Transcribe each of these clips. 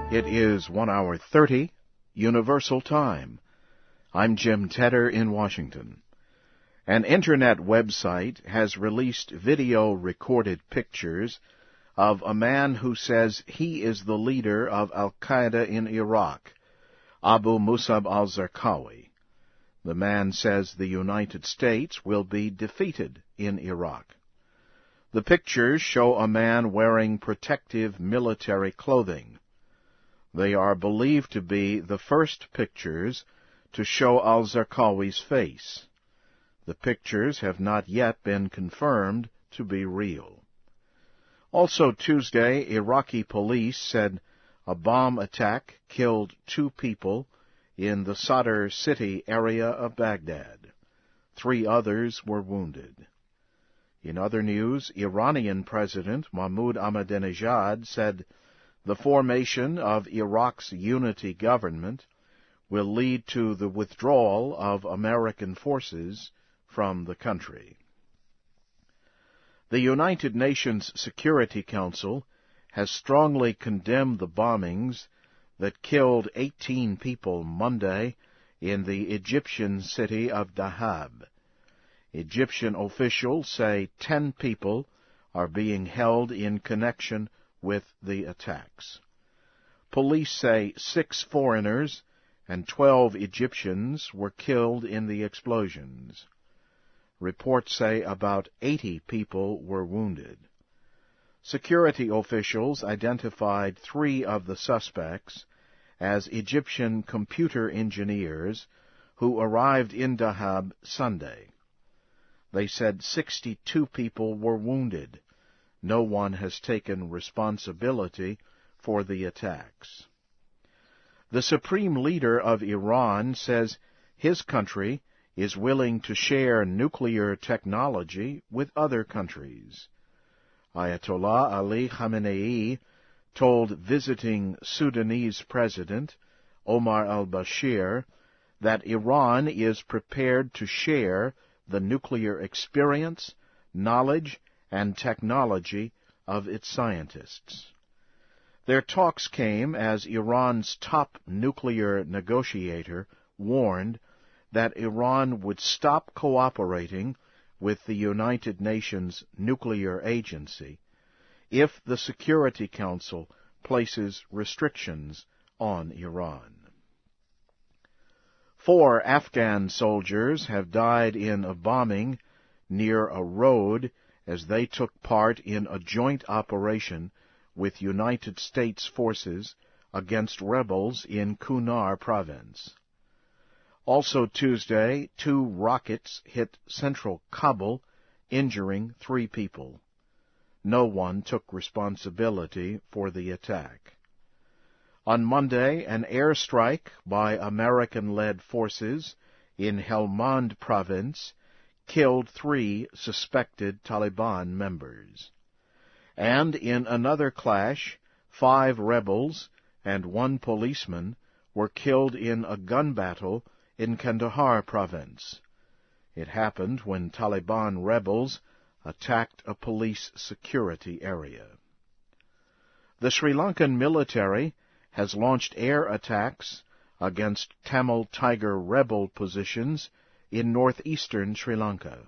It is 1:30 Universal Time. I'm Jim Tedder in Washington. An internet website has released video-recorded pictures of a man who says he is the leader of Al-Qaeda in Iraq, Abu Musab al-Zarqawi. The man says the United States will be defeated in Iraq. The pictures show a man wearing protective military clothing. They are believed to be the first pictures to show al-Zarqawi's face. The pictures have not yet been confirmed to be real. Also Tuesday, Iraqi police said a bomb attack killed 2 people in the Sadr city area of Baghdad. 3 others were wounded. In other news, Iranian President Mahmoud Ahmadinejad said the formation of Iraq's unity government will lead to the withdrawal of American forces from the country. The United Nations Security Council has strongly condemned the bombings that killed 18 people Monday in the Egyptian city of Dahab. Egyptian officials say 10 people are being held in connection with the attacks. Police say 6 foreigners and 12 Egyptians were killed in the explosions. Reports say about 80 people were wounded. Security officials identified 3 of the suspects as Egyptian computer engineers who arrived in Dahab Sunday. They said 62 people were wounded. No one has taken responsibility for the attacks. The supreme leader of Iran says his country is willing to share nuclear technology with other countries. Ayatollah Ali Khamenei told visiting Sudanese President Omar al-Bashir that Iran is prepared to share the nuclear experience, knowledge, and technology of its scientists. Their talks came as Iran's top nuclear negotiator warned that Iran would stop cooperating with the United Nations Nuclear Agency if the Security Council places restrictions on Iran. 4 Afghan soldiers have died in a bombing near a road as they took part in a joint operation with United States forces against rebels in Kunar province. Also Tuesday, 2 rockets hit central Kabul, injuring 3 people. No one took responsibility for the attack. On Monday, an airstrike by American-led forces in Helmand province killed 3 suspected Taliban members. And in another clash, 5 rebels and 1 policeman were killed in a gun battle in Kandahar province. It happened when Taliban rebels attacked a police security area. The Sri Lankan military has launched air attacks against Tamil Tiger rebel positions in northeastern Sri Lanka.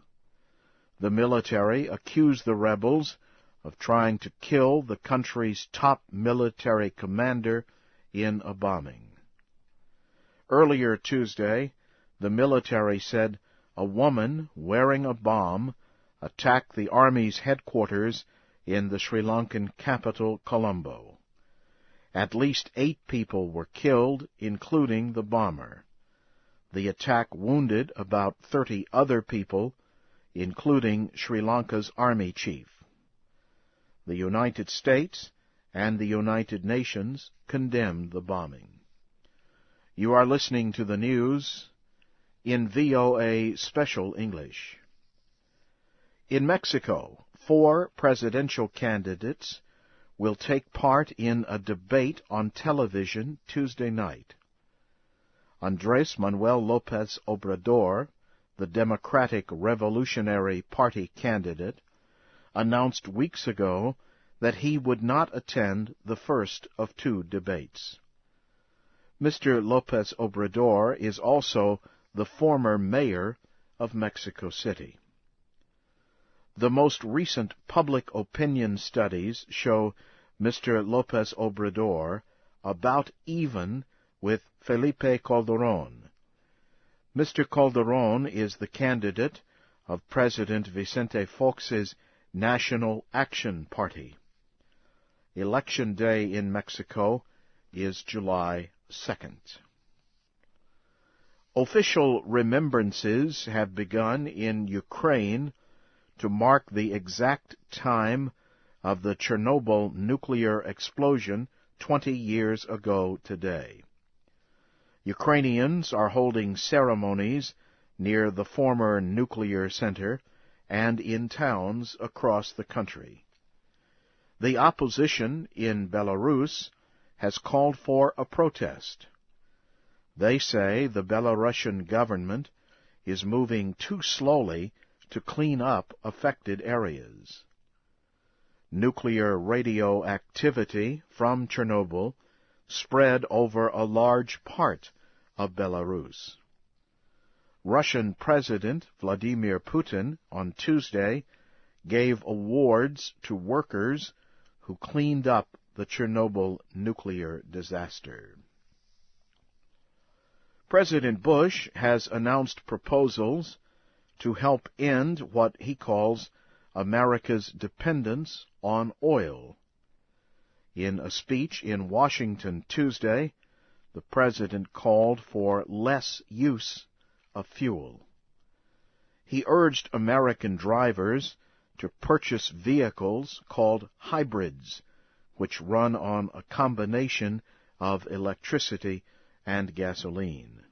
The military accused the rebels of trying to kill the country's top military commander in a bombing. Earlier Tuesday, the military said a woman wearing a bomb attacked the Army's headquarters in the Sri Lankan capital, Colombo. At least 8 people were killed, including the bomber. The attack wounded about 30 other people, including Sri Lanka's army chief. The United States and the United Nations condemned the bombing. You are listening to the news in VOA Special English. In Mexico, 4 presidential candidates will take part in a debate on television Tuesday night. Andrés Manuel López Obrador, the Democratic Revolutionary Party candidate, announced weeks ago that he would not attend the first of two debates. Mr. López Obrador is also the former mayor of Mexico City. The most recent public opinion studies show Mr. López Obrador about even with Felipe Calderón. Mr. Calderón is the candidate of President Vicente Fox's National Action Party. Election Day in Mexico is July 2nd. Official remembrances have begun in Ukraine to mark the exact time of the Chernobyl nuclear explosion 20 years ago today. Ukrainians are holding ceremonies near the former nuclear center and in towns across the country. The opposition in Belarus has called for a protest. They say the Belarusian government is moving too slowly to clean up affected areas. Nuclear radioactivity from Chernobyl spread over a large part of Belarus. Russian President Vladimir Putin on Tuesday gave awards to workers who cleaned up the Chernobyl nuclear disaster. President Bush has announced proposals to help end what he calls America's dependence on oil. In a speech in Washington Tuesday, the president called for less use of fuel. He urged American drivers to purchase vehicles called hybrids, which run on a combination of electricity and gasoline.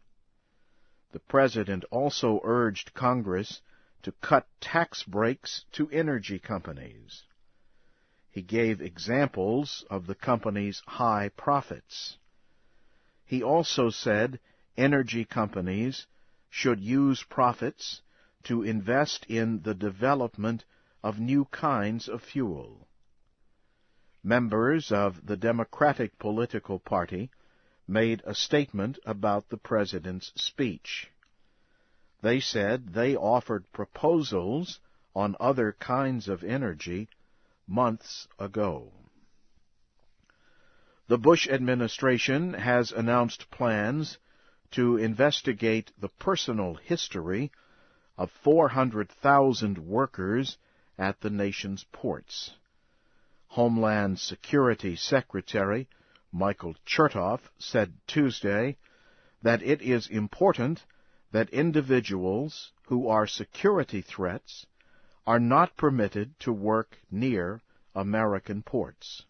The president also urged Congress to cut tax breaks to energy companies. He gave examples of the companies' high profits. He also said energy companies should use profits to invest in the development of new kinds of fuel. Members of the Democratic political party made a statement about the president's speech. They said they offered proposals on other kinds of energy months ago. The Bush administration has announced plans to investigate the personal history of 400,000 workers at the nation's ports. Homeland Security Secretary Michael Chertoff said Tuesday that it is important that individuals who are security threats are not permitted to work near American ports.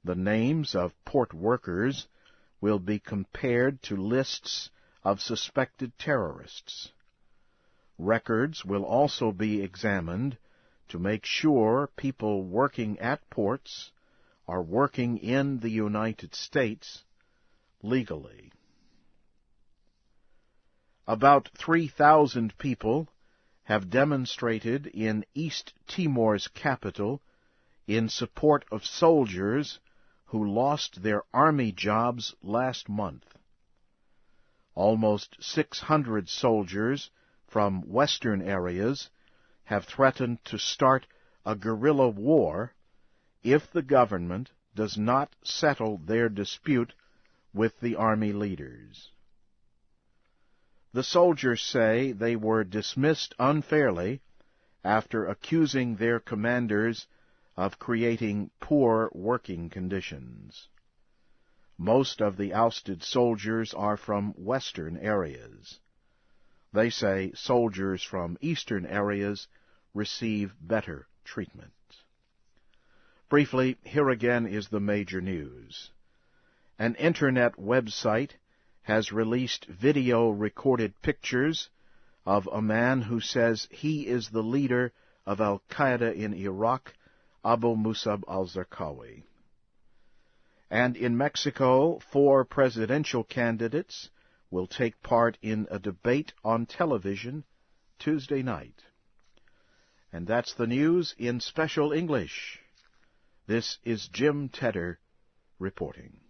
The names of port workers will be compared to lists of suspected terrorists. Records will also be examined to make sure people working at ports are working in the United States legally. About 3,000 people have demonstrated in East Timor's capital in support of soldiers who lost their army jobs last month. Almost 600 soldiers from western areas have threatened to start a guerrilla war if the government does not settle their dispute with the army leaders. The soldiers say they were dismissed unfairly after accusing their commanders of creating poor working conditions. Most of the ousted soldiers are from western areas. They say soldiers from eastern areas receive better treatment. Briefly, here again is the major news. An internet website has released video-recorded pictures of a man who says he is the leader of Al-Qaeda in Iraq, Abu Musab al-Zarqawi. And in Mexico, 4 presidential candidates will take part in a debate on television Tuesday night. And that's the news in special English. This is Jim Tedder reporting.